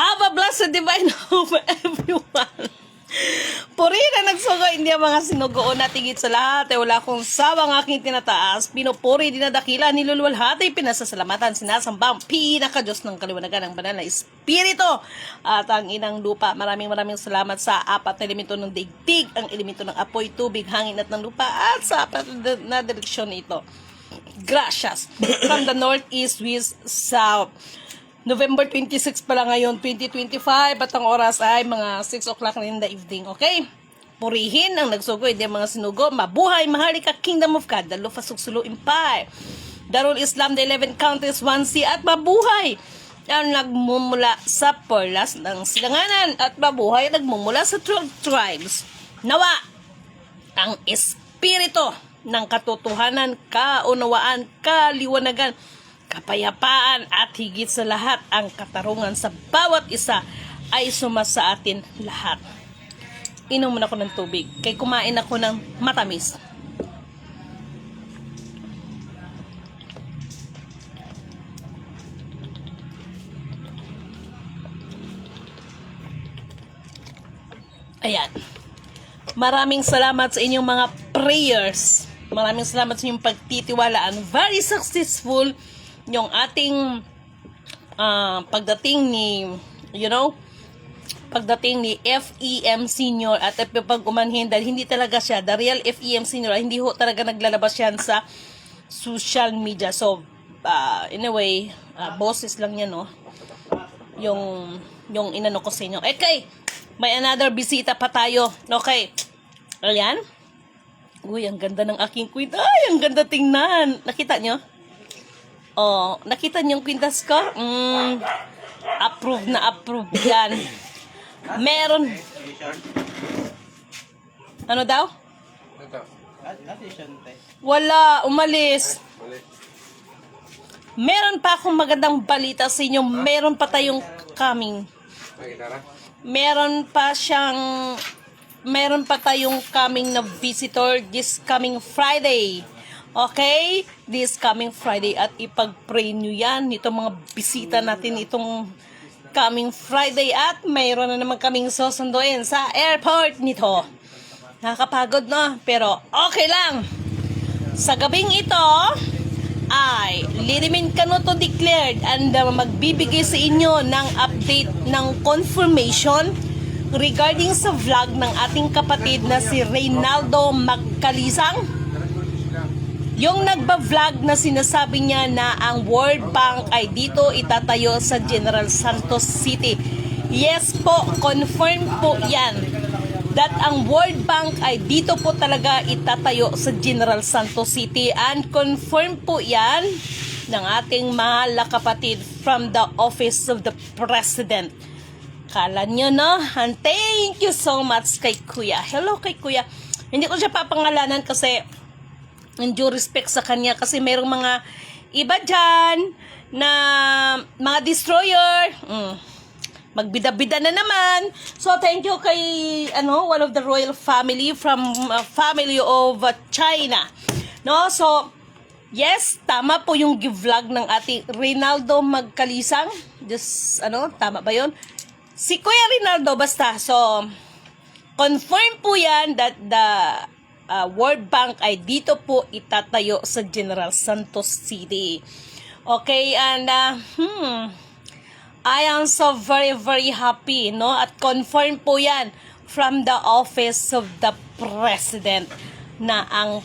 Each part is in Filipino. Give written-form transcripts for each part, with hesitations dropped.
Have a blessed divine hope, everyone. Puri na nagsugo, hindi ang mga sinugoon na tigit sa lahat. Wala akong sawang aking tinataas. Pinupuri, dinadakila, niluluwalhati, pinasasalamatan, sinasambang, pinaka-Diyos ng kaliwanagan ng banal na Espiritu. At ang inang lupa, maraming salamat sa apat na elemento ng daigdig, ang elemento ng apoy, tubig, hangin at ng lupa, at sa apat na direksyon ito. Gracias. From the north, east, west, south. November 26 pa lang ngayon, 2025, at ang oras ay mga 6 o'clock in the evening, okay? Purihin ang nagsugo, hindi ang mga sinugo. Mabuhay, mahalika, Kingdom of God, the Lufa Suksulu Empire, Darul Islam, the 11 Counties, 1C, at mabuhay ang nagmumula sa perlas ng silanganan, at mabuhay nagmumula sa 12 tribes. Nawa ang espiritu ng katotohanan, kaunawaan, kaliwanagan, kapayapaan at higit sa lahat ang katarungan sa bawat isa ay sumasa atin lahat. Inom muna ako ng tubig kay kumain ako ng matamis. Ayan. Maraming salamat sa inyong mga prayers. Maraming salamat sa inyong pagtitiwalaan. Very successful yung ating pagdating ni, pagdating ni FEM Senior at pag umanhin dahil hindi talaga siya, the real FEM Senior, hindi ho talaga naglalabas yan sa social media. So, anyway, boses lang yan, no? Yung inano ko sa inyo. Okay, may another bisita pa tayo. Okay, ayan. Uy, ang ganda ng aking kwintas. Ay, ang ganda tingnan. Nakita nyo? Oh, nakita niyo yung kwintas ko? Approve na approve yan. Meron. Ano daw? Wala, umalis. Meron pa akong magandang balita sa inyo. Meron pa tayong coming. Meron pa tayong coming na visitor this coming Friday. Okay? This coming Friday, at ipag-pray nyo yan, itong mga bisita natin itong coming Friday, at mayroon na naman kaming susunduin sa airport nito. Nakakapagod, no? Pero okay lang. Sa gabing ito ay Lirimin Canuto declared and magbibigay sa inyo ng update ng confirmation regarding sa vlog ng ating kapatid na si Reynaldo Magkalisang. Yung nagba-vlog na sinasabi niya na ang World Bank ay dito itatayo sa General Santos City. Yes po, confirm po yan. That ang World Bank ay dito po talaga itatayo sa General Santos City. And confirm po yan ng ating mahal na kapatid from the Office of the President. Kala nyo, no? And thank you so much kay Kuya. Hello kay Kuya. Hindi ko siya papangalanan kasi in due respect sa kanya, kasi mayroong mga iba dyan na mga destroyer, magbida-bida na naman. So thank you kay one of the royal family from family of China, no? So yes, tama po yung vlog ng ating Reynaldo Magkalisang. Just tama ba yun? Si Kuya Reynaldo, basta. So confirm po yan that the World Bank ay dito po itatayo sa General Santos City. Okay, and I am so very happy, no? At confirm po yan from the Office of the President na ang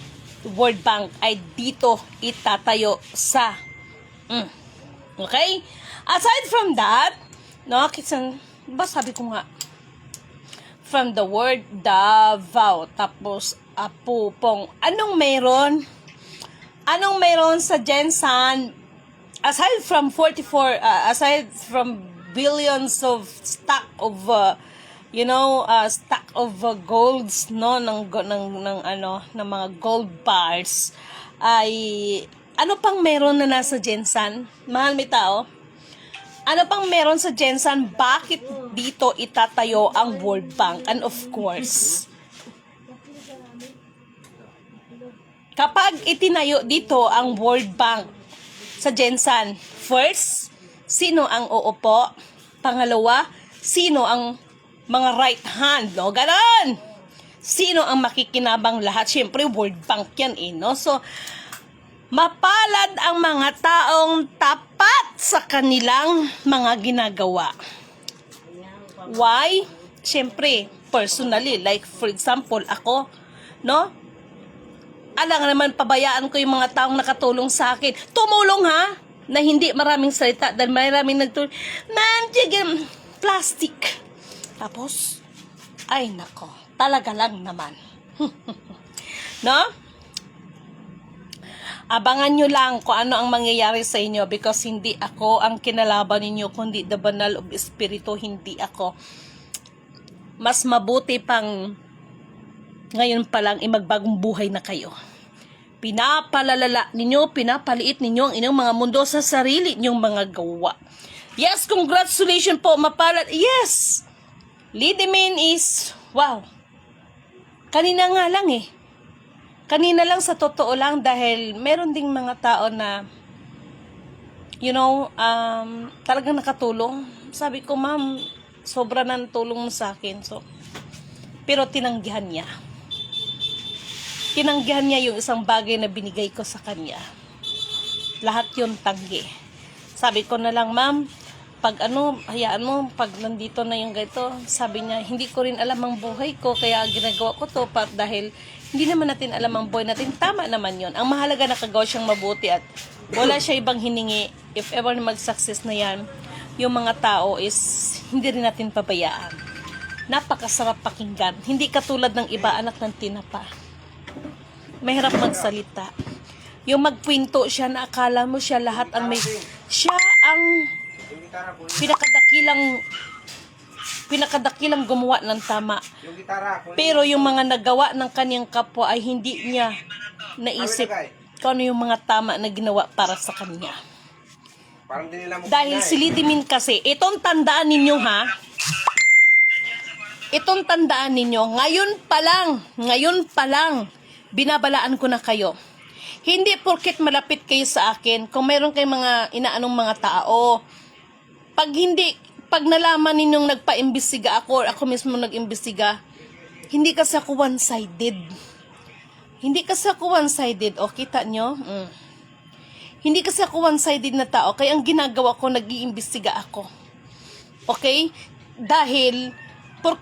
World Bank ay dito itatayo sa okay? Aside from that, no, ba sabi ko nga, from the word Davao, tapos Apupong. Anong meron sa Gensan aside from 44 aside from billions of stock of golds, no, ng mga gold bars, ay ano pang meron na nasa Gensan? Mahal may tao. Ano pang meron sa Gensan? Bakit dito itatayo ang World Bank? And of course, kapag itinayo dito ang World Bank sa Gensan, first, sino ang uupo? pangalawa, sino ang mga right hand, no? Ganon! Sino ang makikinabang lahat? Siyempre, World Bank yan, no? So, mapalad ang mga taong tapat sa kanilang mga ginagawa. Why? Siyempre, personally, like for example, ako, no? Alam naman, pabayaan ko yung mga taong nakatulong sa akin. Tumulong ha, na hindi maraming salita dahil maraming nagtulong. Man, plastic. Tapos, ay nako, talaga lang naman. No? Abangan nyo lang kung ano ang mangyayari sa inyo because hindi ako ang kinalaban ninyo, kundi the banal of espiritu, hindi ako. Mas mabuti pang ngayon pa lang magbagong buhay na kayo. Pinapalalala ninyo, pinapaliit ninyo ang inyong mga mundo sa sarili ninyong mga gawa. Yes, congratulations po, mapalad. Yes! Lidimin is, wow. Kanina nga lang eh. Kanina lang sa totoo lang dahil meron ding mga tao na, you know, talagang nakatulong. Sabi ko, ma'am, sobra ng tulong mo sa akin. So, pero tinanggihan niya. Tinanggihan niya yung isang bagay na binigay ko sa kanya. Lahat yun tanggi. Sabi ko na lang, ma'am, pag hayaan mo, pag nandito na yung ganito, sabi niya, hindi ko rin alam ang buhay ko, kaya ginagawa ko to dahil hindi naman natin alam ang buhay natin. Tama naman yun. Ang mahalaga nakagawa siyang mabuti at wala siya ibang hiningi. If ever na mag-success na yan, yung mga tao is hindi rin natin pabayaan. Napakasarap pakinggan. Hindi katulad ng iba, anak ng tinapa. Mahirap magsalita. Yung magkwento siya na akala mo siya lahat ang may... Siya ang pinakadakilang gumawa ng tama. Pero yung mga nagawa ng kanyang kapwa ay hindi niya naisip kung ano yung mga tama na ginawa para sa kanya. Dahil si Lidimin kasi, itong tandaan ninyo ha, itong tandaan ninyo, ngayon pa lang, binabalaan ko na kayo. Hindi porket malapit kayo sa akin, kung mayroon kayong mga inaanong mga tao, pag nalaman ninyong nagpa-imbestiga ako or ako mismo nag-imbestiga, hindi kasi ako one-sided. Hindi kasi ako one-sided. O, kita nyo? Hindi kasi ako one-sided na tao, kaya ang ginagawa ko, nag-iimbestiga ako. Okay? Dahil,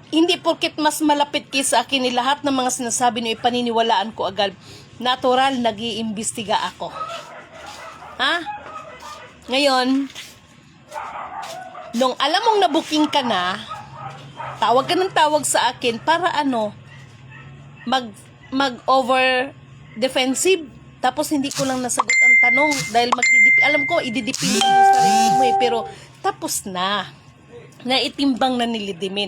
hindi porket mas malapit kayo sa akin, lahat ng mga sinasabi niyo, ipaniniwalaan ko agad. Natural, nag-iimbestiga ako. Ha? Ngayon, nung alam mong nabuking ka na, tawag ka ng tawag sa akin para mag-over defensive. Tapos hindi ko lang nasagot ang tanong dahil alam ko, ididipin mo sa sarili mo eh, pero tapos na. Naitimbang na nilidimin.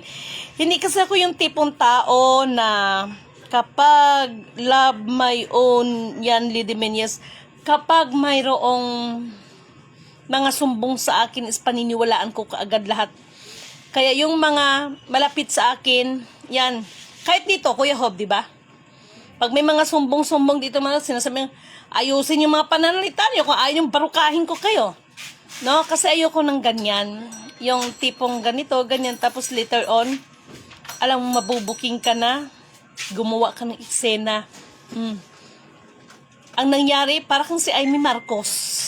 Hindi kasi ako yung tipong tao na kapag love my own, yan Lidimin, yes, kapag mayroong mga sumbong sa akin is paniniwalaan ko kaagad lahat. Kaya yung mga malapit sa akin, yan, kahit dito, Kuya Hob, di ba? Pag may mga sumbong-sumbong dito, mga sinasabi, ayusin yung mga pananalita niyo kung ayaw yung barukahin ko kayo. No? Kasi ayoko ng ganyan. Yung tipong ganito, ganyan, tapos later on, alam mo, mabubuking ka na, gumawa ka ng eksena. Ang nangyari, parang si Amy Marcos.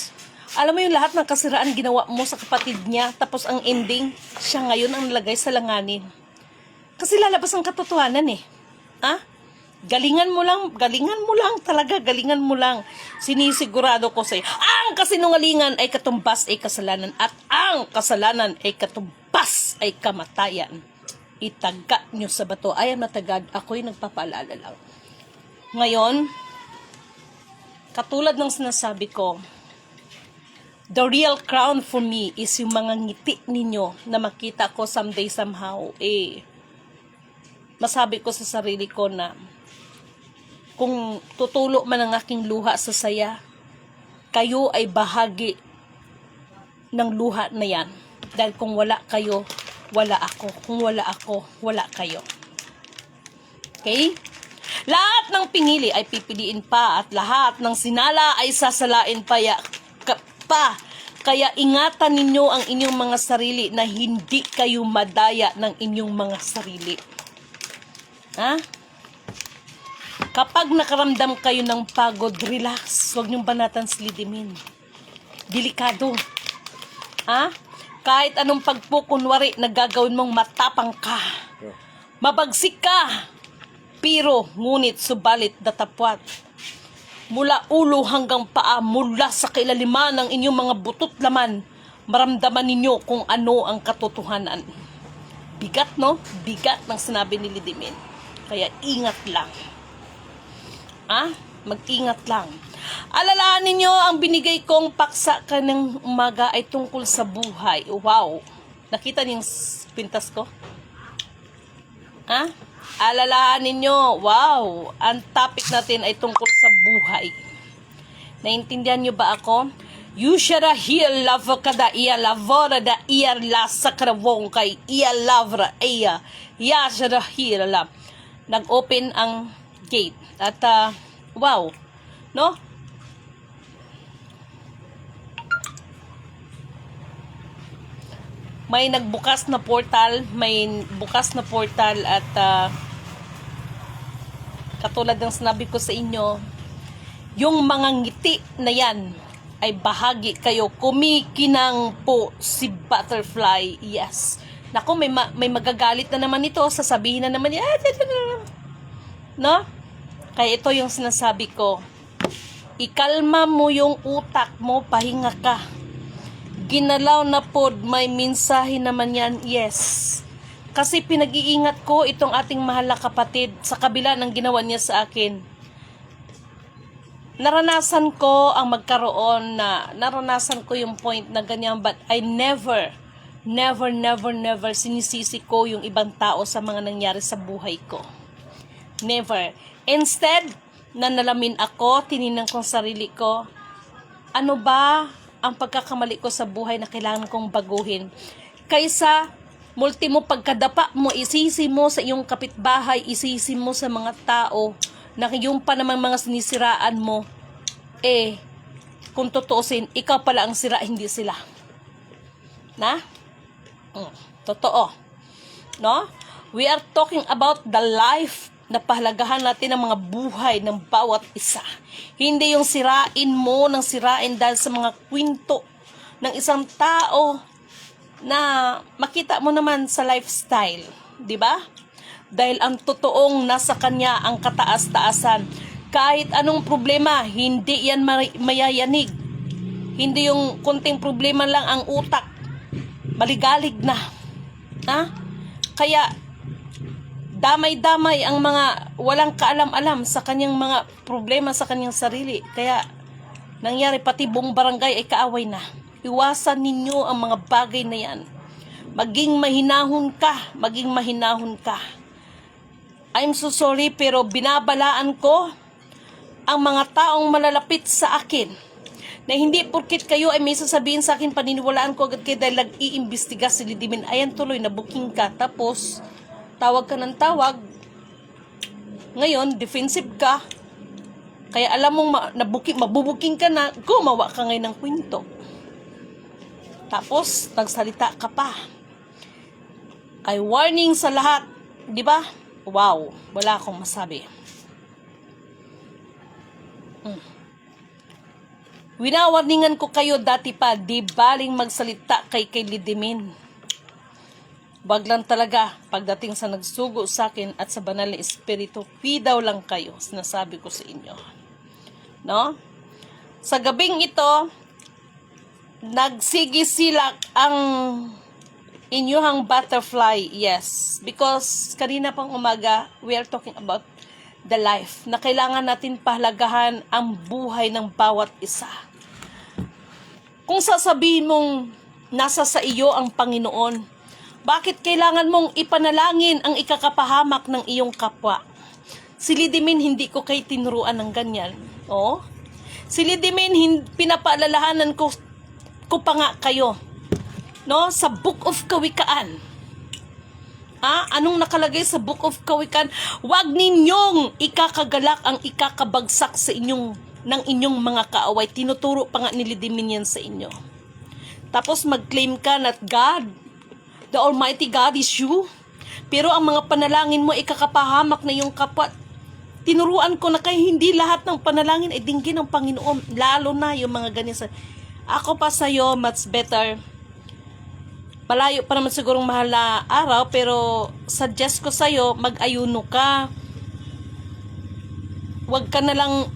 Alam mo yung lahat ng kasiraan ginawa mo sa kapatid niya, tapos ang ending, siya ngayon ang nalagay sa langanin. Kasi lalabas ang katotohanan eh. Ha? Galingan mo lang talaga, galingan mo lang. Sinisigurado ko sa'yo, ang kasinungalingan ay katumbas ay kasalanan, at ang kasalanan ay katumbas ay kamatayan. Itaga nyo sa bato. I am not a God, ako'y nagpapaalala lang. Ngayon, katulad ng sinasabi ko, the real crown for me is yung mga ngiti ninyo na makita ko someday somehow, masabi ko sa sarili ko na kung tutulo man ang aking luha sa saya, kayo ay bahagi ng luha na yan. Dahil kung wala kayo, wala ako. Kung wala ako, wala kayo. Okay? Lahat ng pinili ay pipiliin pa at lahat ng sinala ay sasalain pa. Kaya ingatan ninyo ang inyong mga sarili na hindi kayo madaya ng inyong mga sarili. Ha? Kapag nakaramdam kayo ng pagod, relax. Huwag niyong banatan silidimin. Delikado. Ha? Kahit anong pagpukunwari na gagawin mong matapang ka. Mabagsik ka. Pero, ngunit, subalit, datapwat. Mula ulo hanggang paa, mula sa kailaliman ng inyong mga butot laman, maramdaman ninyo kung ano ang katotohanan. Bigat, no? Bigat ng sinabi ni Lidimin. Kaya ingat lang. Mag-ingat lang. Alalahanin ninyo ang binigay kong paksa kanang umaga ay tungkol sa buhay. Wow! Nakita niyo yung pintas ko? Alalahanin ninyo, wow! Ang topic natin ay tungkol sa buhay. Naintindihan niyo ba ako? You should hear love kada iya lavora da iya la sakrawong kay iya lavra iya. Ya should hear love. Nag-open ang gate. At wow! No? May nagbukas na portal, at katulad ng sinabi ko sa inyo, yung mga ngiti na yan ay bahagi kayo. Kumikinang po si butterfly. Yes. Naku, may magagalit na naman ito. Sasabihin na naman niya, no? Kaya ito yung sinasabi ko. Ikalma mo yung utak mo, pahinga ka. Ginalaw na pod, may mensahe naman yan, yes. Kasi pinag-iingat ko itong ating mahal na kapatid sa kabila ng ginawa niya sa akin. Naranasan ko ang naranasan ko yung point na ganyan, but I never sinisisi ko yung ibang tao sa mga nangyari sa buhay ko. Never. Instead, nanalamin ako, tininan kong sarili ko, ano ba ang pagkakamali ko sa buhay na kailangan kong baguhin. Kaysa, multimo pagkadapa mo, isisi mo sa iyong kapitbahay, isisi mo sa mga tao, na yung pa namang mga sinisiraan mo, kung tutuusin, ikaw pala ang sira, hindi sila. Na? Totoo. No? We are talking about the life na pahalagahan natin ang mga buhay ng bawat isa. Hindi yung sirain mo ng sirain dahil sa mga kwento ng isang tao na makita mo naman sa lifestyle. Diba? Dahil ang totoong nasa kanya ang kataas-taasan. Kahit anong problema, hindi yan mayayanig. Hindi yung konting problema lang ang utak. Maligalig na. Kaya, damay-damay ang mga walang kaalam-alam sa kanyang mga problema sa kanyang sarili. Kaya, nangyari pati buong barangay ay kaaway na. Iwasan ninyo ang mga bagay na yan. Maging mahinahon ka. I'm so sorry, pero binabalaan ko ang mga taong malalapit sa akin na hindi porkit kayo ay may sasabihin sa akin, paniniwalaan ko agad kayo dahil nag-iimbestiga si Lidimin. Ayan tuloy, nabuking ka. Tapos, tawag ka ng tawag. Ngayon, defensive ka. Kaya alam mong mabubuking ka na, gumawa ka ngayon ng kwento. Tapos, nagsalita ka pa. Ay warning sa lahat. Di ba? Wow, wala akong masabi. Winawarningan ko kayo dati pa, di baling magsalita kay Lidimin. Wag lang talaga pagdating sa nagsugo sa akin at sa banal na espiritu, daw lang kayo, sinasabi ko sa inyo. No? Sa gabing ito, nagsigisilak ang inyuhang butterfly, yes. Because kanina pang umaga, we are talking about the life na kailangan natin pahalagahan ang buhay ng bawat isa. Kung sasabihin mong nasa sa iyo ang Panginoon, bakit kailangan mong ipanalangin ang ikakapahamak ng iyong kapwa? Si Lidimin, hindi ko kay tinuruan ng ganyan. Oh? Si Lidimin, pinapaalalahanan ko pa nga kayo. No? Sa Book of Kawikaan. Anong nakalagay sa Book of Kawikaan? Huwag ninyong ikakagalak ang ikakabagsak sa ng inyong mga kaaway. Tinuturo pa nga ni Lidimin yan sa inyo. Tapos mag-claim ka na God, the Almighty God is you. Pero ang mga panalangin mo, ikakapahamak na yung kapwa. Tinuruan ko na kayo, hindi lahat ng panalangin ay dinggin ng Panginoon. Lalo na yung mga ganyan. Ako pa sa'yo, much better. Malayo pa naman sigurong mahal na araw, pero suggest ko sa'yo, mag-ayuno ka. Huwag ka na lang,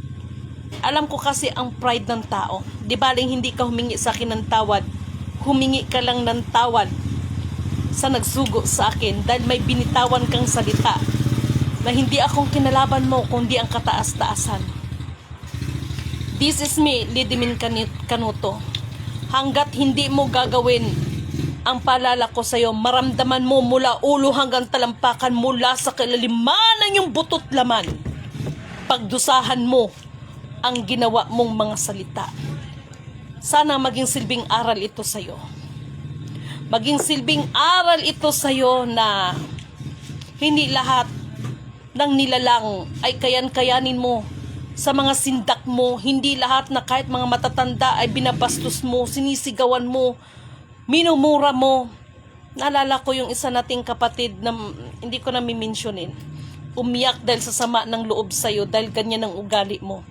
alam ko kasi ang pride ng tao. Di baling hindi ka humingi sa akin ng tawad. Humingi ka lang ng tawad sa nagsugo sa akin dahil may binitawan kang salita na hindi akong kinalaban mo kundi ang kataas-taasan. This is me, Lidimin Canuto. Hanggat hindi mo gagawin ang paalala ko sa'yo, maramdaman mo mula ulo hanggang talampakan, mula sa kilaliman ng iyong butot laman, pagdusahan mo ang ginawa mong mga salita. Sana maging silbing aral ito sa'yo. Maging silbing aral ito sa'yo na hindi lahat ng nilalang ay kayan-kayanin mo sa mga sindak mo. Hindi lahat na kahit mga matatanda ay binabastos mo, sinisigawan mo, minumura mo. Naalala ko yung isa nating kapatid na hindi ko na mimensionin. Umiyak dahil sa sama ng loob sa'yo dahil ganyan ang ugali mo.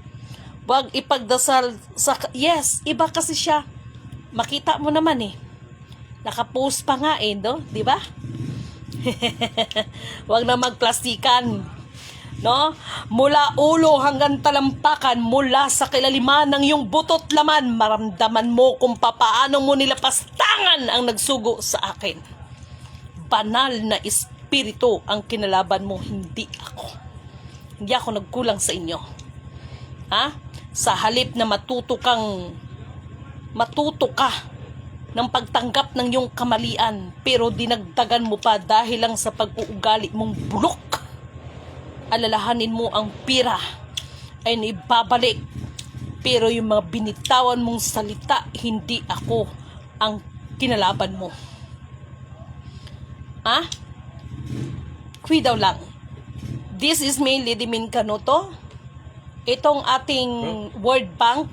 Huwag ipagdasal sa... Yes, iba kasi siya. Makita mo naman eh. Nakapost pa nga eh, no? Di ba? Huwag na magplastikan. No? Mula ulo hanggang talampakan, mula sa kilaliman ng iyong butot laman, maramdaman mo kung papaano mo nilapastangan ang nagsugo sa akin. Banal na espiritu ang kinalaban mo, hindi ako. Hindi ako nagkulang sa inyo. Ha? Sa halip na matuto ka ng pagtanggap ng iyong kamalian, pero dinagdagan mo pa dahil lang sa pag-uugali mong bulok. Alalahanin mo ang pira ay naibabalik, pero yung mga binitawan mong salita, hindi ako ang kinalaban mo. Ha? Daw lang. This is me, Lidimin Canuto. Itong ating World Bank,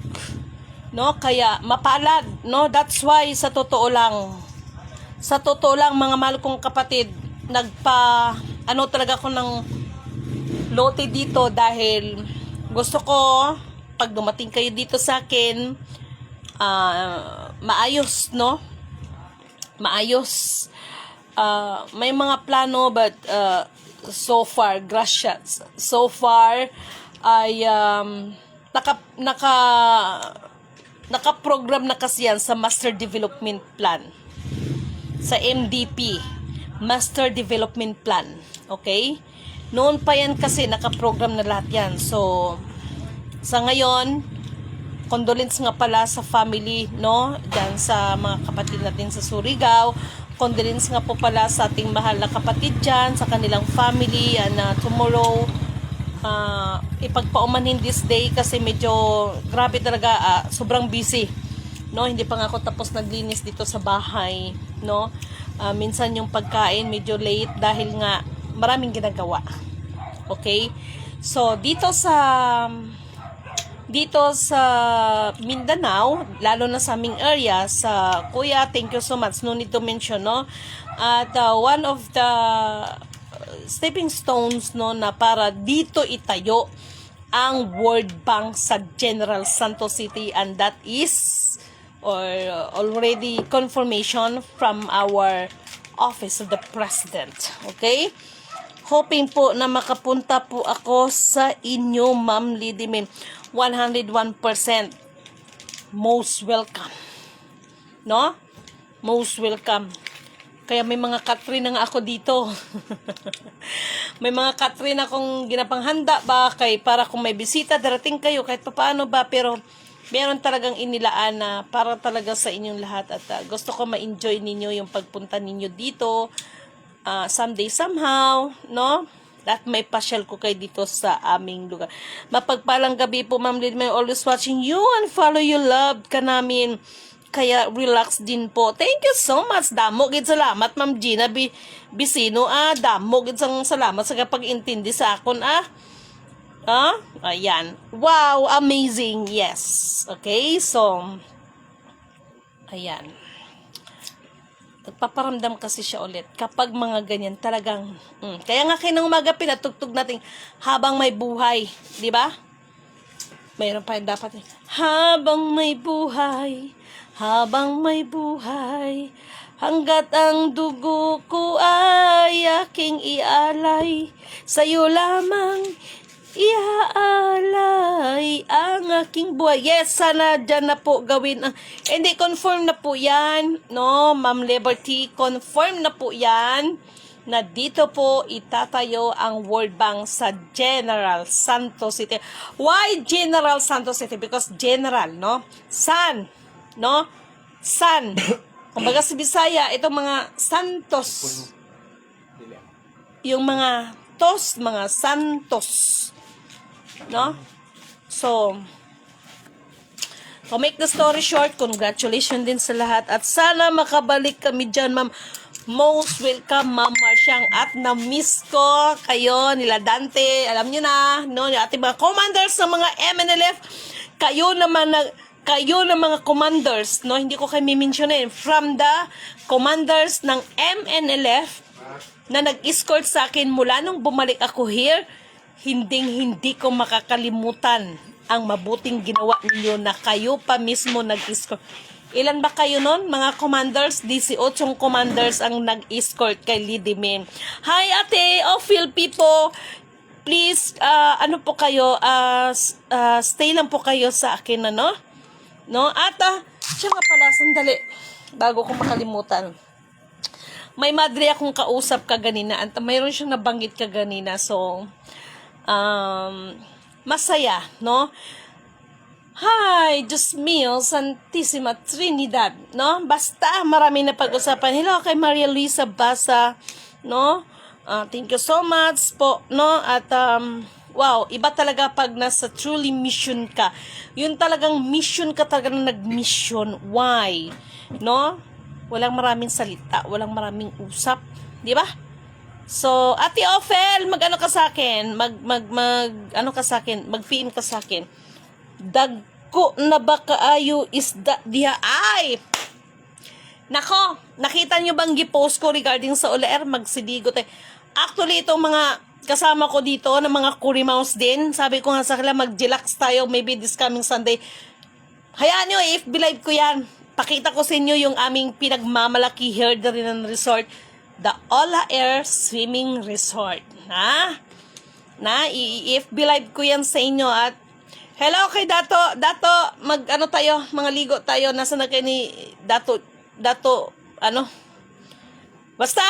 no, kaya mapalad, no, that's why sa totoo lang mga mahal kong kapatid, talaga ako ng lote dito dahil gusto ko pag dumating kayo dito sa akin, maayos, no, maayos. May mga plano but so far, gracias, so far ay naka-program na kasi yan sa Master Development Plan. Sa MDP, Master Development Plan. Okay? Noon pa yan kasi naka-program na lahat yan. So, sa ngayon, condolence nga pala sa family, no? Diyan sa mga kapatid natin sa Surigao. Condolence nga po pala sa ating mahal na kapatid dyan, sa kanilang family, and tomorrow, ipagpaumanhin this day kasi medyo grabe talaga, sobrang busy, no? Hindi pa nga ako tapos naglinis dito sa bahay, no? Minsan yung pagkain medyo late dahil nga maraming ginagawa. Okay? So dito sa Mindanao, lalo na sa aming area, sa Kuya, thank you so much, no need to mention, no? At one of the stepping stones, no, na para dito itayo ang World Bank sa General Santos City, and that is already confirmation from our Office of the President. Okay? Hoping po na makapunta po ako sa inyo, Ma'am Lidimin. 101% most welcome. No? Most welcome. Kaya may mga Catherine nga ako dito. May mga Catherine akong ginapanghanda ba para kung may bisita, darating kayo kahit paano ba, pero meron talagang inilaan na para talaga sa inyong lahat, at gusto ko ma-enjoy ninyo yung pagpunta ninyo dito someday somehow, no? At may pasyal ko kayo dito sa aming lugar. Mapagpalang gabi po, Ma'am Lid. May always watching you and follow you, love ka namin. Kaya relax din po. Thank you so much. Damo gid salamat, Ma'am Gina Bisino. Damo gid sang salamat sa kapag-intindi sa akon. Ayan. Wow, amazing. Yes. Okay, so ayan. Nagpaparamdam kasi siya ulit. Kapag mga ganyan, talagang, Kaya nga kinang umaga pinatugtog natin habang may buhay. Di ba? Mayroon pa yung dapat. Habang may buhay, hanggat ang dugo ko ay aking ialay, sa'yo lamang iaalay ang aking buhay. Yes, sana dyan na po gawin. Hindi, confirm na po yan. No, Ma'am Liberty, confirm na po yan na dito po itatayo ang World Bank sa General Santos City. Why General Santos City? Because General, no? San, no? San. Kumbaga sa Bisaya, itong mga Santos. Yung mga mga Santos. No? So, to make the story short, congratulations din sa lahat. At sana makabalik kami dyan, ma'am. Most welcome, Ma'am Marsyang. At na-miss ko kayo, nila Dante. Alam nyo na, no? Yung ating mga commanders ng mga MNLF. Kayo naman kayo ng mga commanders, no? Hindi ko kayo mimensionin. From the commanders ng MNLF na nag-escort sa akin mula nung bumalik ako here, hindi ko makakalimutan ang mabuting ginawa ninyo na kayo pa mismo nag-escort. Ilan ba kayo nun? Mga commanders? 18 commanders ang nag-escort kay Lady Min. Hi ate, Phil people. Please, ano po kayo, stay lang po kayo sa akin, ano? No? At, siya nga pala, sandali, bago ko makalimutan. May madre akong kausap kaganina at mayroon siyang nabanggit kaganina. So, masaya, no? Hi, Diyos mio, Santissima Trinidad, no? Basta, marami na pag-usapan. Hello kay Maria Luisa Basa, no? Thank you so much po, no? At, wow, iba talaga pag nasa truly mission ka. Yun talagang mission ka talaga na nag-mission. Why? No? Walang maraming salita, walang maraming usap, di ba? So, Ate Ophel, mag-ano ka sa akin? Ano ka sa akin? Mag-PM ka sa akin. Dagko na ba kaayo isda diha? Ay! Nako, nakita nyo bang gipost ko regarding sa Olaer? Magsidigo tayo. Actually, itong mga kasama ko dito na mga Kurimaus din, sabi ko nga sa kanila, mag-relax tayo maybe this coming Sunday. Hayaan nyo, if live ko yan, pakita ko sa inyo yung aming pinagmamalaki herder ng resort, the Ola Air Swimming Resort. Ha? I-FB live ko yan sa inyo. At hello kay Dato, mag-ano tayo, mga ligo tayo. Nasa na kayo ni Dato, ano? Basta!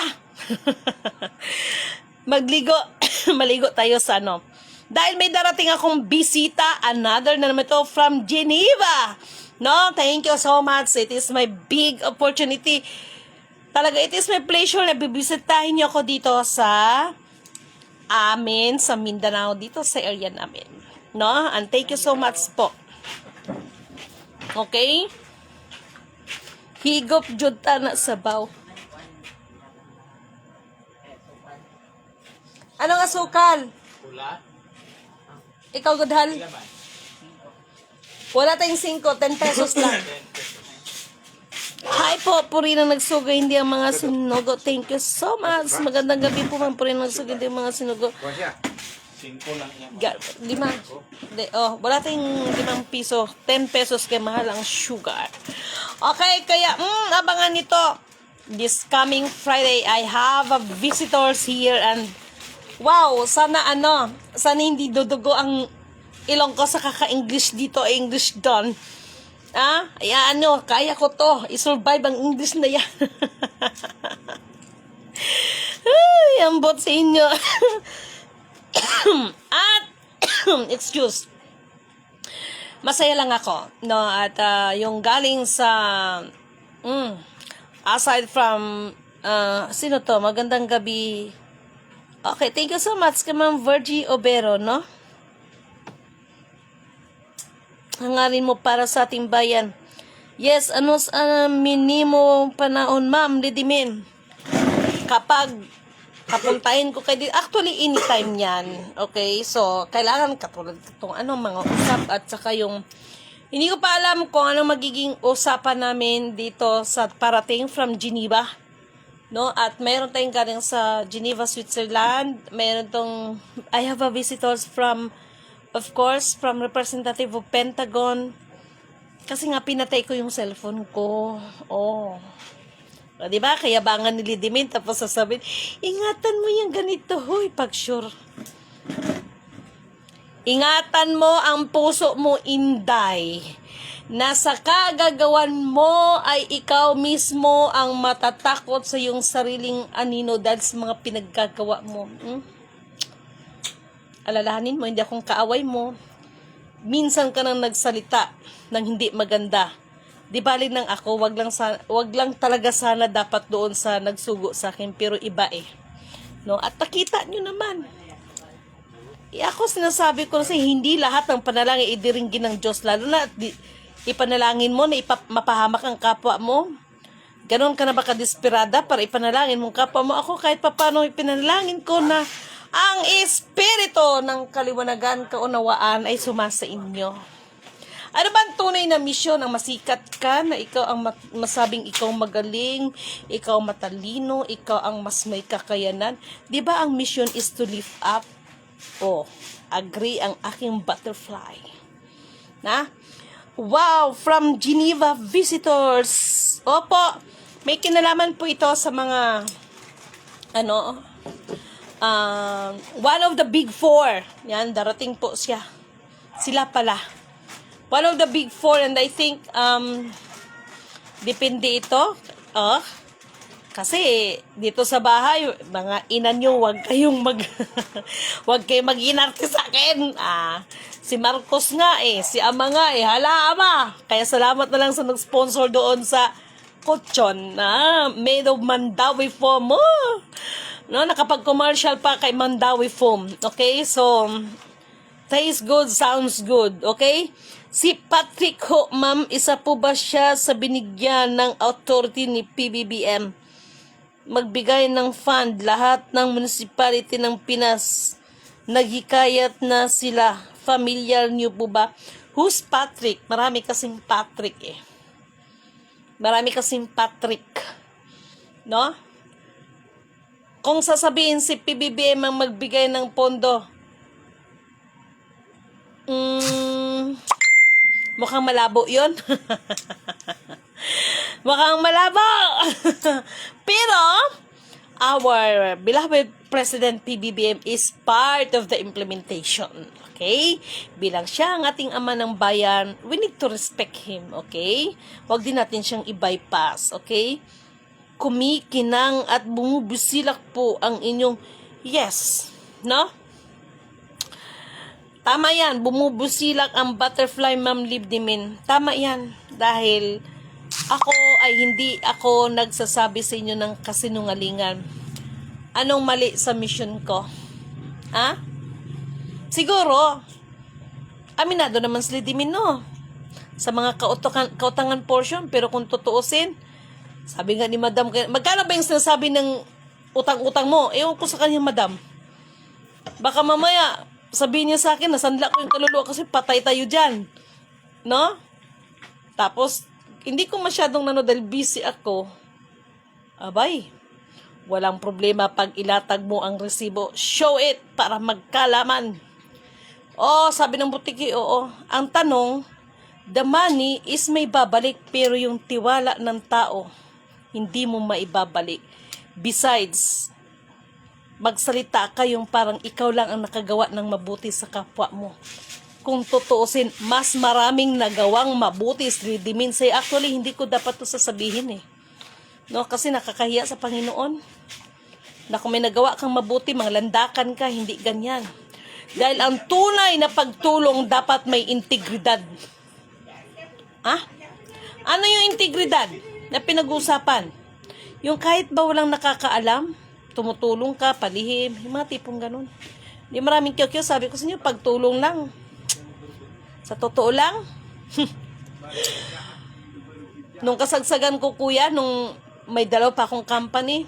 Maligo tayo sa ano. Dahil may darating akong bisita, another na naman ito from Geneva. No, thank you so much. It is my big opportunity. Talaga, it is my pleasure na bibisitahin niyo ako dito sa amin, sa Mindanao, dito sa area namin. No? And thank you so much po. Okay? Higop jud ta na sabaw. Anong asukal? Pula. Ikaw, Gudhal? Wala tayong 5, 10 pesos lang. Hi po, puri na nagsugo, hindi ang mga sinugo. Thank you so much. Magandang gabi po, ma'am. Puri na nagsugo, hindi ang mga sinugo. 5 lang yan. 5. Wala tayong 5 piso. 10 pesos kaya mahal ang sugar. Okay, kaya, abangan nito. This coming Friday, I have a visitors here and wow, sana hindi dudugo ang ilong ko sa kaka-English dito, English doon. Ayan, kaya ko to. I-survive ang English na yan. Ay, ambot sa inyo. At, excuse. Masaya lang ako, no? At yung galing sa, aside from, sino to? Magandang gabi. Okay, thank you so much kay Ma'am Virgie Obero, no? Hangarin mo para sa ating bayan. Yes, minimo panahon, Ma'am Lidimin. Kapag papuntahin ko kayo dito, actually anytime yan. Okay, so kailangan katulad itong mga usap at saka yung hindi ko pa alam kung anong magiging usapan namin dito sa parating from Geneva. No? At mayroon tayong galing sa Geneva, Switzerland. Mayroon tong, I have a visitors from, of course, from representative of Pentagon. Kasi nga, pinatay ko yung cellphone ko. Oh. O, diba? Kaya bangan ni Lidimin, tapos sasabihin, ingatan mo yung ganito, huy, pag sure. Ingatan mo ang puso mo, Inday. Na sa kagagawan mo ay ikaw mismo ang matatakot sa iyong sariling anino dahil sa mga pinaggagawa mo. Alalahanin mo, hindi akong kaaway mo. Minsan ka nang nagsalita ng hindi maganda. Di bali nang ako, wag lang talaga sana dapat doon sa nagsugo sa akin, pero iba eh. No? At nakita nyo naman. Ako sinasabi ko kasi hindi lahat ng panalangin idiringgin ng Diyos, lalo na ipanalangin mo na mapahamak ang kapwa mo. Ganon ka na ba kadesperada para ipanalangin mong kapwa mo? Ako kahit papano ipinalangin ko na ang espiritu ng kaliwanagan, kaunawaan ay sumasa inyo. Ano ba ang tunay na misyon? Ang masikat ka, na ikaw ang masabing ikaw magaling, ikaw matalino, ikaw ang mas may kakayanan. Di ba ang mission is to lift up? Oh, agree ang aking butterfly. Na? Wow, from Geneva visitors. Opo, may kinalaman po ito sa mga one of the big four. Yan, darating po siya. Sila pala. One of the big four, and I think depende ito. Kasi dito sa bahay, mga ina nyo, wag kayong mag-inarte sa akin. Si Marcos nga si Ama nga hala Ama. Kaya salamat na lang sa nag-sponsor doon sa kutsyon made of Mandawi foam. No, nakapag-commercial pa kay Mandawi foam. Okay, so tastes good, sounds good. Okay? Si Patrick Ho, ma'am, isa po ba siya sa binigyan ng authority ni PBBM? Magbigay ng fund, lahat ng municipality ng Pinas naghikayat na sila. Familiar niyo po ba? Who's Patrick? Marami kasing Patrick Marami kasing Patrick. No? Kung sasabihin si PBBM ang magbigay ng pondo, mukhang malabo yun. Mukhang malabo. Pero our beloved President PBBM is part of the implementation. Okay? Bilang siya ang ating ama ng bayan, we need to respect him. Okay? Huwag din natin siyang i-bypass. Okay? Kumikinang at bumubusilak po ang inyong yes. No? Tama yan. Bumubusilak ang butterfly, Ma'am Libdimin. Tama yan. Dahil ako ay hindi ako nagsasabi sa inyo ng kasinungalingan. Anong mali sa mission ko? Siguro, aminado naman si Lidimin, no? Sa mga kautangan portion, pero kung tutuusin, sabi nga ni Madam, magkano ba yung sinasabi ng utang-utang mo? Ewan ko sa kanya, Madam. Baka mamaya, sabihin niya sa akin, nasanla ko yung kaluluwa kasi patay tayo dyan. No? Tapos, hindi ko masyadong dahil busy ako. Abay, walang problema pag ilatag mo ang resibo. Show it para magkalaman. Sabi ng butiki, oo. Ang tanong, the money is may babalik pero yung tiwala ng tao, hindi mo maibabalik. Besides, magsalita ka yung parang ikaw lang ang nakagawa ng mabuti sa kapwa mo. Kung tutuusin, mas maraming nagawang mabuti si Lidimin. Actually, hindi ko dapat to sasabihin No, kasi nakakahiya sa Panginoon. Na kung may nagawa kang mabuti, manglandakan ka, hindi ganyan. Dahil ang tunay na pagtulong dapat may integridad. Ano yung integridad na pinag-uusapan? Yung kahit ba walang nakakaalam, tumutulong ka, palihim, yung mga tipong ganun. Di maraming kyo-kyo, sabi ko sa inyo, pagtulong lang. Sa totoo lang, nung kasagsagan ko, kuya, nung may dalaw pa akong company,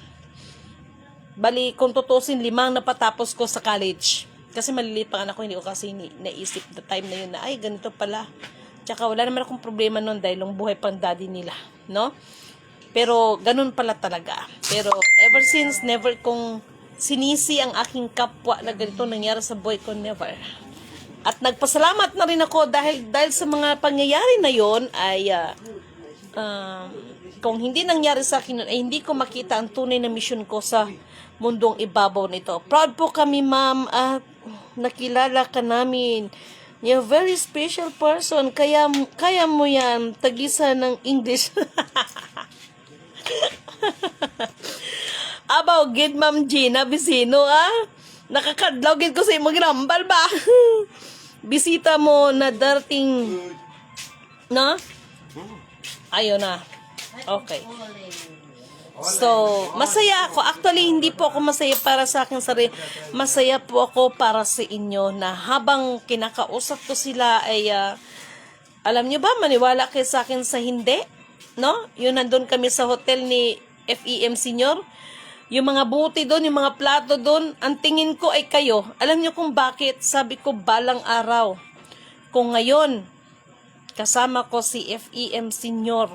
bali, kung tutusin, 5 napatapos ko sa college. Kasi maliliit pa anak ko, hindi ko kasi naisip the time na yun na, ay, ganito pala. Tsaka wala naman akong problema nun dahil yung buhay pang daddy nila. No? Pero ganun pala talaga. Pero ever since, never kong sinisi ang aking kapwa na ganito nangyari sa buhay ko, never. At nagpasalamat na rin ako dahil sa mga pangyayari na yon ay kung hindi nangyari sa akin nun, ay hindi ko makita ang tunay na mission ko sa mundong ibabaw nito. Proud po kami, ma'am, at nakilala ka namin. You're a very special person. Kaya mo yan. Tagisa ng English. Abaw, gid Ma'am Gina Bisino, nakakadlaw gid ko sa imong ginambal ba? Bisita mo na darting, no? Ayun na. Okay. So, masaya ako. Actually, hindi po ako masaya para sa akin sarili. Masaya po ako para sa inyo na habang kinakausap ko sila ay, alam nyo ba, maniwala kayo sa akin sa hindi? No? Yun, nandun kami sa hotel ni FEM Senior. Yung mga buti doon, yung mga plato doon, ang tingin ko ay kayo. Alam nyo kung bakit? Sabi ko, balang araw. Kung ngayon, kasama ko si FEM Senior,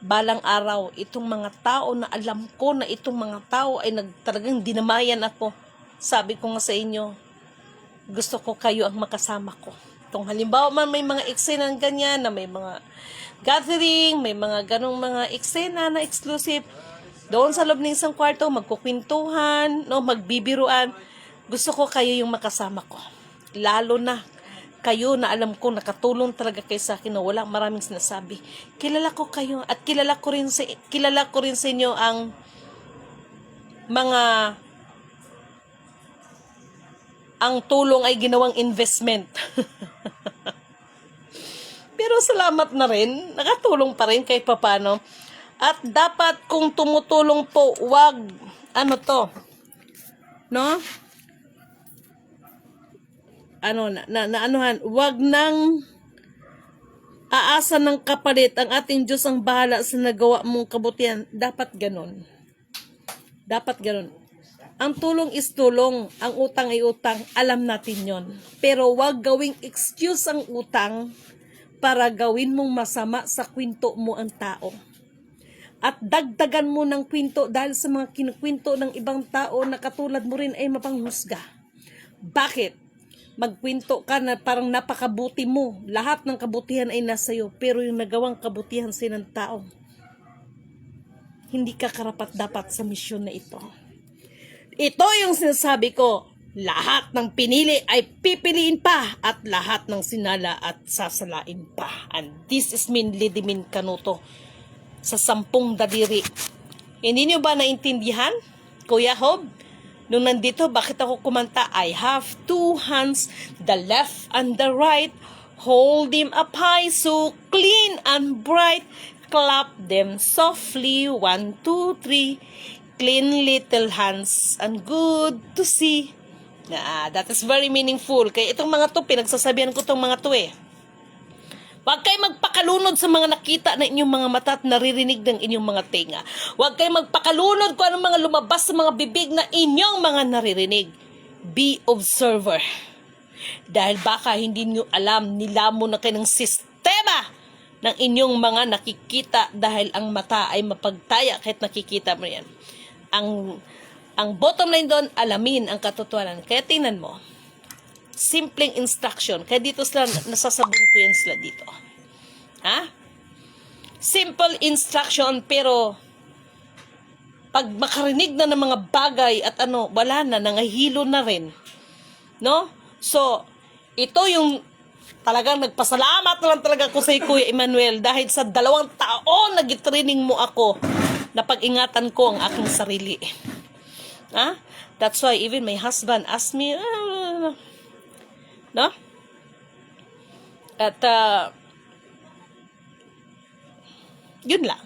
balang araw, itong mga tao na alam ko na itong mga tao ay talagang dinamayan ako. Sabi ko nga sa inyo, gusto ko kayo ang makasama ko. Kung halimbawa man may mga eksena ganyan, na may mga gathering, may mga ganong mga eksena na exclusive, doon sa loob ng isang kwarto, magkukwentuhan, no, magbibiruan, gusto ko kayo yung makasama ko. Lalo na kayo na alam ko nakatulong talaga kayo sa akin na wala maraming sinasabi. Kilala ko kayo at kilala ko rin sa inyo ang tulong ay ginawang investment. Pero salamat na rin, nakatulong pa rin kahit papano. At dapat kung tumutulong po, wag wag nang aasa ng kapalit. Ang ating Diyos ang bahala sa nagawa mong kabutihan. Dapat ganun. Ang tulong is tulong, ang utang ay utang, alam natin yon. Pero wag gawing excuse ang utang para gawin mong masama sa kwento mo ang tao. At dagdagan mo ng kwento dahil sa mga kinukwento ng ibang tao na katulad mo rin ay mapanghusga. Bakit? Magkwento ka na parang napakabuti mo. Lahat ng kabutihan ay nasa iyo, pero yung nagawang kabutihan sa ng tao, hindi ka karapat-dapat sa misyon na ito. Ito yung sinasabi ko, lahat ng pinili ay pipiliin pa at lahat ng sinala at sasalain pa. And this is Lidimin Canuto sa 10 daliri. Hindi nyo ba naintindihan, Kuya Hob? Nung nandito, bakit ako kumanta? I have 2 hands, the left and the right. Hold them up high, so clean and bright. Clap them softly, 1, 2, 3. Clean little hands and good to see. That is very meaningful. Kaya itong mga to, pinagsasabihan ko itong mga to Huwag kayo magpakalunod sa mga nakita na inyong mga mata at naririnig ng inyong mga tenga. Huwag kayo magpakalunod kung anong mga lumabas sa mga bibig na inyong mga naririnig. Be observer. Dahil baka hindi nyo alam, nilamo na kayo ng sistema ng inyong mga nakikita dahil ang mata ay mapagtaya kahit nakikita mo yan. Ang bottom line doon, alamin ang katotohanan. Kaya tingnan mo, simpleng instruction. Kaya dito sila, nasasabon ko yan sila dito. Simple instruction, pero pag makarinig na ng mga bagay at wala na, nangahilo na rin. No? So, ito yung talagang nagpasalamat na lang talaga ko sa Kuya Emmanuel dahil sa 2 taon nag-training mo ako na pag-ingatan ko ang aking sarili. That's why even my husband asked me, no? At yun lang.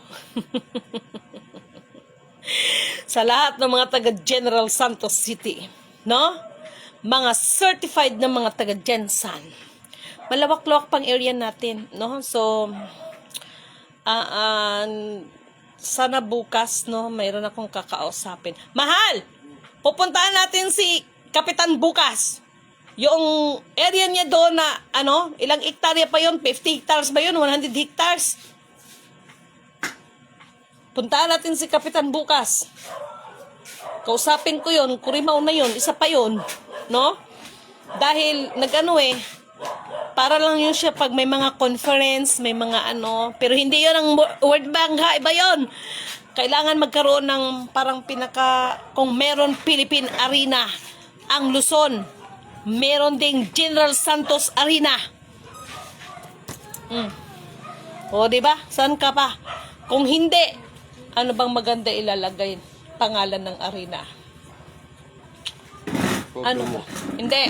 Sa lahat ng mga taga General Santos City, no? Mga certified na mga taga Gensan. Malawak-lawak pang area natin, no? So sana bukas, no, mayroon akong kakausapin. Mahal! Pupuntahan natin si Kapitan bukas. Yung area niya doon na, ilang hektarya pa yun? 50 hectares ba yun? 100 hectares? Puntahan natin si Kapitan bukas. Kausapin ko yun, Kurimaw na yun, isa pa yun, no? Dahil, para lang yun siya pag may mga conference, may mga pero hindi yun ang World Bank, ha? Iba yun. Kailangan magkaroon ng parang kung meron Philippine Arena, ang Luzon, meron ding General Santos Arena. O, diba? Saan ka pa? Kung hindi, ano bang maganda ilalagay? Pangalan ng arena. Ano ba? Hindi.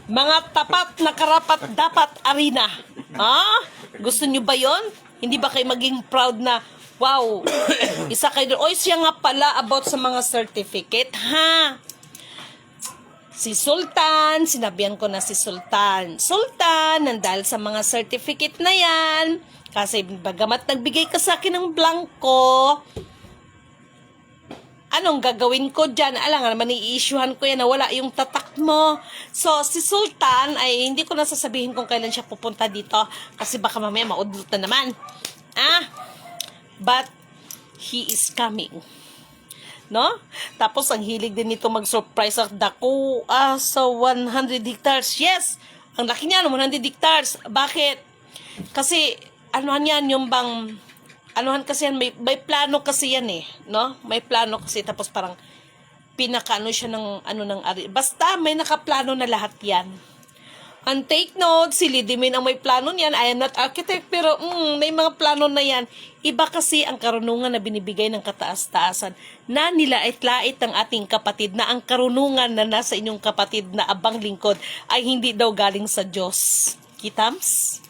Mga tapat na karapat dapat arena. Ha? Gusto nyo ba yon? Hindi ba kayo maging proud na, wow, isa kayo doon. Oy, siya nga pala about sa mga certificate, ha? Si Sultan, sinabihan ko na si Sultan. Sultan, nandahil sa mga certificate na yan, kasi bagamat nagbigay ka sa akin ng blanco, anong gagawin ko dyan? Alam nga naman, i-issuehan ko yan na wala yung tatak mo. So, si Sultan, ay hindi ko na sasabihin kung kailan siya pupunta dito, kasi baka mamaya maudlot na naman. But, he is coming. No? Tapos, ang hilig din nito mag-surprise ako sa 100 hectares. Yes! Ang laki niya, 100 hectares. Bakit? Kasi, kasi yan, may plano kasi yan no? May plano kasi, tapos parang pinakaano siya ng basta may nakaplano na lahat yan. And take note, si Lidimin ang may plano niyan. I am not architect, pero may mga plano na yan. Iba kasi ang karunungan na binibigay ng kataas-taasan na nilait-lait ng ating kapatid, na ang karunungan na nasa inyong kapatid na abang lingkod ay hindi daw galing sa Diyos. Kitams?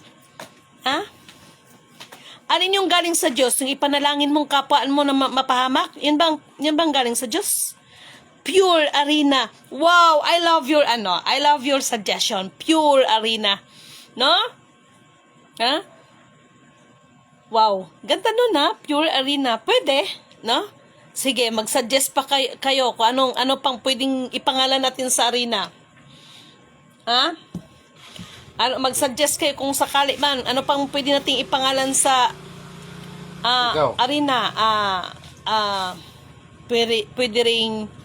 Ano yung galing sa Diyos? Yung ipanalangin mong kapwaan mo na mapahamak? Yun bang galing sa Diyos? Pure Arena. Wow, I love your suggestion. Pure Arena. No? Ha? Wow, ganda nun Pure Arena. Pwede, no? Sige, mag-suggest pa kayo kung ano pang pwedeng ipangalan natin sa arena. Mag-suggest kayo kung sakali man, ano pang pwede nating ipangalan sa arena. Pwede ring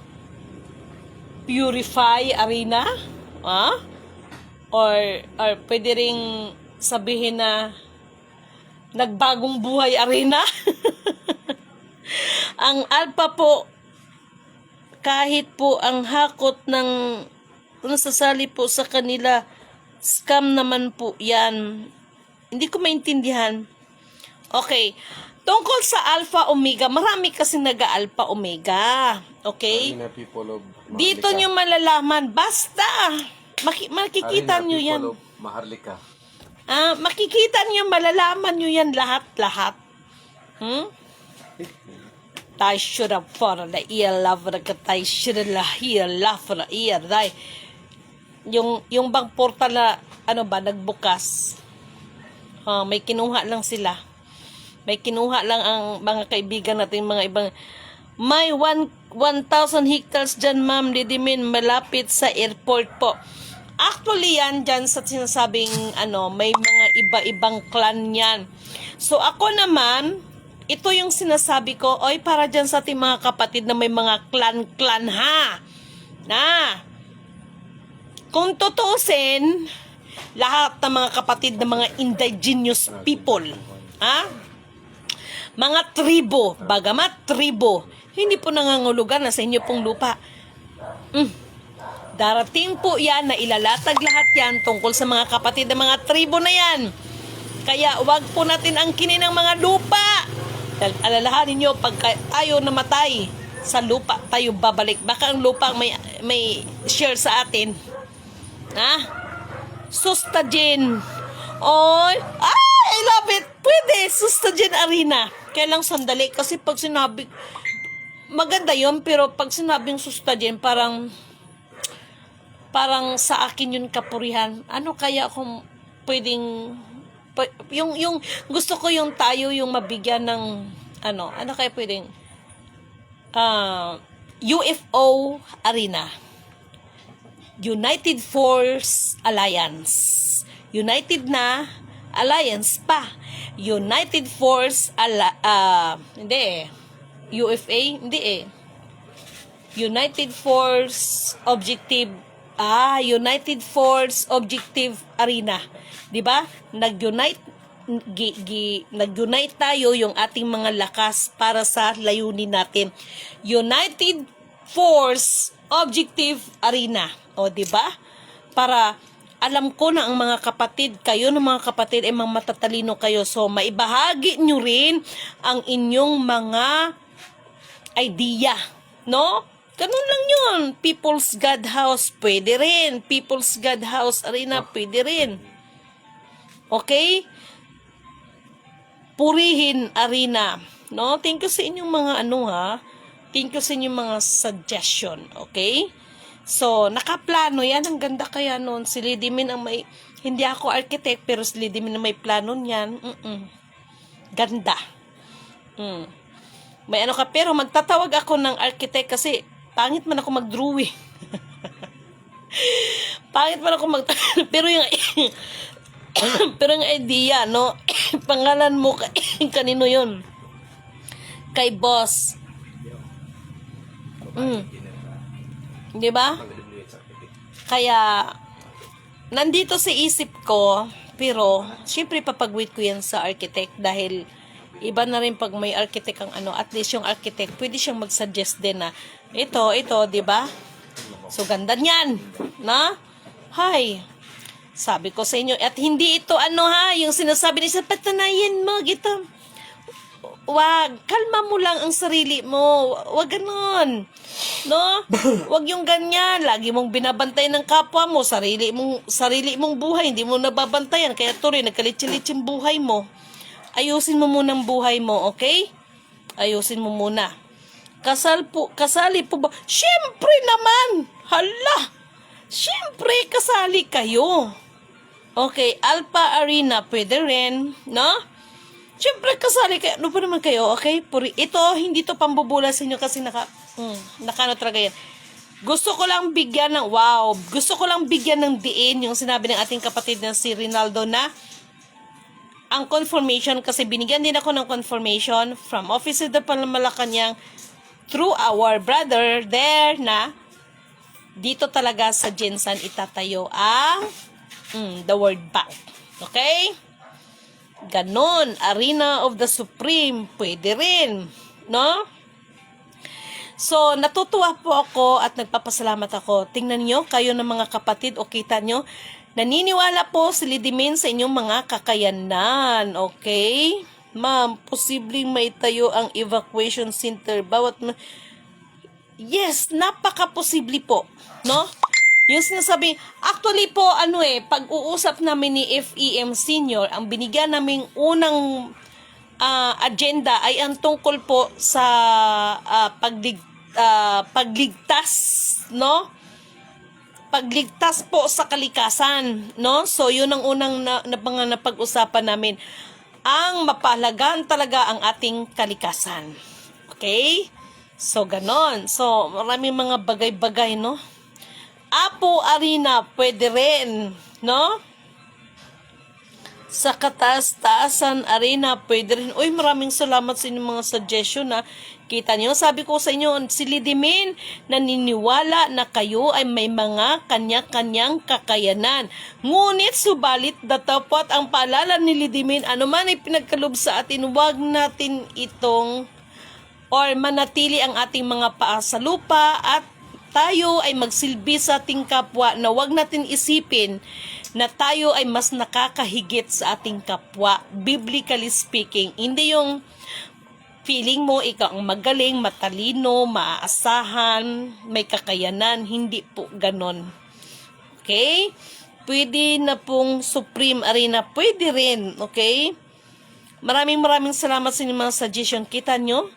Purify Arena, or pwede ring sabihin na Nagbagong Buhay Arena. Ang alpa po, kahit po ang hakot ng nasasali po sa kanila, scam naman po yan. Hindi ko maintindihan. Okay. Tungkol sa Alpha Omega, marami kasi nag-Alpha Omega. Okay? Dito nyo malalaman. Basta, makikita nyo yan. Maharlika. Makikita nyo, malalaman nyo yan lahat-lahat. Tayo should have for the ear love na tayo should have here love for the ear. Yung bang portal na, nagbukas. May kinuha lang sila. May kinuha lang ang mga kaibigan natin, mga ibang. May 1,000 hectares dyan, ma'am, Didimin, malapit sa airport po. Actually, yan dyan sa sinasabing, may mga iba-ibang clan yan. So, ako naman, ito yung sinasabi ko, oy, para dyan sa ating mga kapatid na may mga clan-clan, ha? Kung tutusin, lahat ng mga kapatid na mga indigenous people, mga tribo, bagamat tribo, hindi po nangangulugan na sa inyo pong lupa. Darating po yan na ilalatag lahat yan tungkol sa mga kapatid ng mga tribo na yan. Kaya wag po natin angkinin ang mga lupa. Dahil alalahanin nyo, pag tayo namatay, sa lupa tayo babalik. Baka ang lupa may share sa atin. Sustagen. Oy, I love it. Pwede, Sustagen Arena. Kaya lang sandali, kasi pag sinabi, maganda yon, pero pag sinabing Sustagen, parang sa akin yun kapurihan. Ano kaya kung pwedeng, yung gusto ko yung tayo yung mabigyan ng, ano kaya pwedeng, UFO Arena. United Force Alliance. United na Alliance pa. United Force, hindi UFA, hindi United Force Objective Arena. 'Di ba? Nag-unite tayo yung ating mga lakas para sa layunin natin. United Force Objective Arena. O, 'di ba? Para alam ko na ang mga kapatid, kayo ng mga kapatid ay mga matatalino kayo. So, maibahagi nyo rin ang inyong mga idea, no? Ganun lang yun. People's God House, pwede rin. People's God House Arena, pwede rin. Okay? Purihin Arena. No? Thank you sa inyong mga Thank you sa inyong mga suggestion. Okay? So, nakaplano yan. Ang ganda kaya nun. Si Lady Min ang may... Hindi ako architect, pero si Lady Min ang may plano niyan. Ganda. May ka, pero magtatawag ako ng architect kasi pangit man ako mag-drawing. Pangit man ako pero yung pero yung idea, no? Pangalan mo kanino yun? Kay boss. Di ba? Kaya nandito sa isip ko, pero syempre papagwit ko yan sa architect dahil iba na rin pag may architect ang at least yung architect pwede siyang mag-suggest din na ito, di ba? So ganda niyan, na? Hay. Sabi ko sa inyo, at hindi ito yung sinasabi niya, patanayin mo gito. Wag, kalma mo lang ang sarili mo. Wag ganon. No? Wag yung ganyan. Lagi mong binabantayan ng kapwa mo, sarili mong buhay, hindi mo nababantayan. Kaya tuloy, nagkalitsin-litsin buhay mo. Ayusin mo muna ang buhay mo, okay? Ayusin mo muna. Kasali po ba? Siyempre naman! Hala! Siyempre, kasali kayo. Okay, Alpha Arena, pwede rin, no? Siyempre, kasali kayo. Ano pa naman kayo, okay? Ito, hindi to pambubula sa inyo kasi nakano talaga yan. Gusto ko lang bigyan ng diin yung sinabi ng ating kapatid na si Rinaldo na ang confirmation, kasi binigyan din ako ng confirmation from Office of the Malacanang through our brother there na dito talaga sa Jensan itatayo ang the World Bank. Okay? Ganon. Arena of the Supreme. Pwede rin. No? So, natutuwa po ako at nagpapasalamat ako. Tingnan nyo, kayo ng mga kapatid, o kita nyo, naniniwala po si Lady Min sa inyong mga kakayanan. Okay? Ma'am, posibleng maitayo ang evacuation center. Yes, napaka-posible po. No? Yung sinasabi, actually po, pag-uusap namin ni FEM Senior, ang binigyan naming unang agenda ay ang tungkol po sa pagligtas, no? Pagligtas po sa kalikasan, no? So, yun ang unang napag-usapan namin. Ang mapahalagaan talaga ang ating kalikasan. Okay? So, ganon. So, maraming mga bagay-bagay, no? Apo Arena, pwede rin, no? Sa Kataas-taasan Arena, pwede rin. Uy, maraming salamat sa inyong mga suggestion, na kita nyo, sabi ko sa inyo, si Lady Min, naniniwala na kayo ay may mga kanya-kanyang kakayanan. Ngunit, subalit, dapat ang paalala ni Lady Min, ano man ay pinagkalob sa atin, huwag natin itong or manatili ang ating mga paa sa lupa at tayo ay magsilbi sa ating kapwa, na wag natin isipin na tayo ay mas nakakahigit sa ating kapwa, biblically speaking. Hindi yung feeling mo ikaw ang magaling, matalino, maaasahan, may kakayanan. Hindi po ganon. Okay? Pwede na pong Supreme Arena, pwede rin. Okay? Maraming salamat sa inyong mga suggestion. Kita nyo?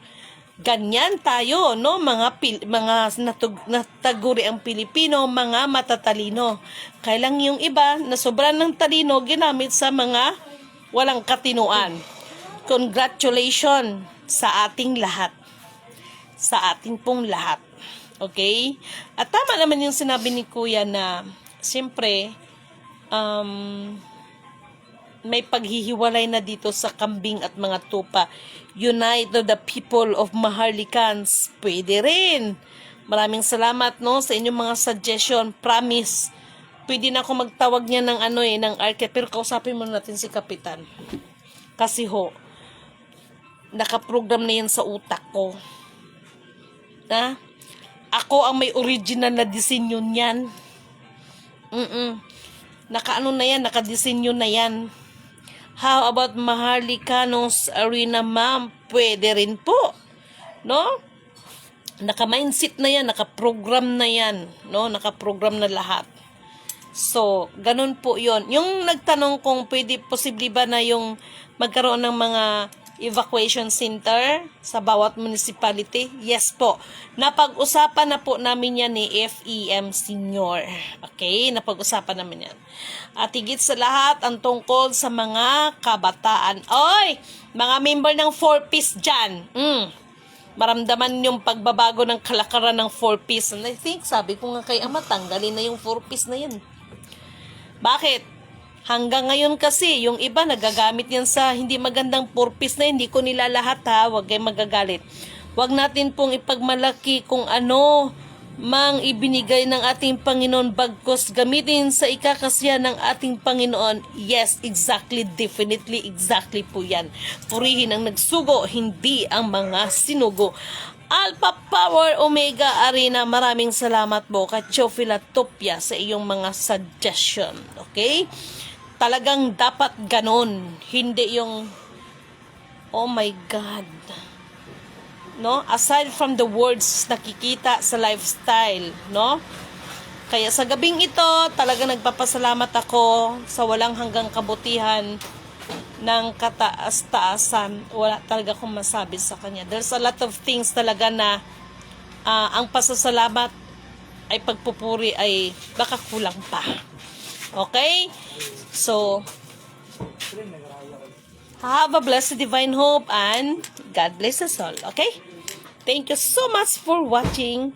Ganyan tayo, no? Mga nataguri ang Pilipino, mga matatalino. Kaya lang yung iba na sobrang ng talino ginamit sa mga walang katinuan. Congratulations sa ating lahat. Sa ating pong lahat. Okay? At tama naman yung sinabi ni Kuya na siyempre may paghihiwalay na dito sa kambing at mga tupa. Unite the people of Maharlikans. Pwede rin. Maraming salamat no sa inyong mga suggestion. Promise. Pwede na ako magtawag niya ng ng arket. Pero kausapin muna natin si Kapitan. Kasi nakaprogram na yan sa utak ko. Ha? Ako ang may original na disenyo niyan. Nakaano na yan, nakadesenyo na yan. How about Maharlikanos Arena, ma'am? Pwede rin po. No? Naka-mindset na yan, naka-program na yan. No? Naka-program na lahat. So, ganun po yon. Yung nagtanong kung posible ba na yung magkaroon ng mga evacuation center sa bawat municipality? Yes po. Napag-usapan na po namin yan ni FEM Senior. Okay? Napag-usapan namin yan. At higit sa lahat, ang tungkol sa mga kabataan. Oy! Mga member ng 4-piece dyan. Maramdaman yung pagbabago ng kalakaran ng 4-piece. And I think, sabi ko nga kay Ama, tanggalin na yung 4-piece na yun. Bakit? Hanggang ngayon kasi, yung iba nagagamit yan sa hindi magandang purpose na hindi ko nila lahat ha, huwag kayong magagalit. Huwag natin pong ipagmalaki kung ano mang ibinigay ng ating Panginoon bagkos gamitin sa ikakasya ng ating Panginoon. Yes, exactly, definitely, exactly po yan. Purihin ang nagsugo, hindi ang mga sinugo. Alpha Power Omega Arena, maraming salamat po Katyo Philatopia sa iyong mga suggestion. Okay? Talagang dapat ganon. Hindi yung, oh my God. No? Aside from the words nakikita sa lifestyle, no? Kaya sa gabing ito, talagang nagpapasalamat ako sa walang hanggang kabutihan ng kataas-taasan. Wala talaga akong masabi sa kanya. There's a lot of things talaga na ang pasasalamat ay pagpupuri ay baka kulang pa. Okay? So, have a blessed divine hope and God bless us all. Okay? Thank you so much for watching.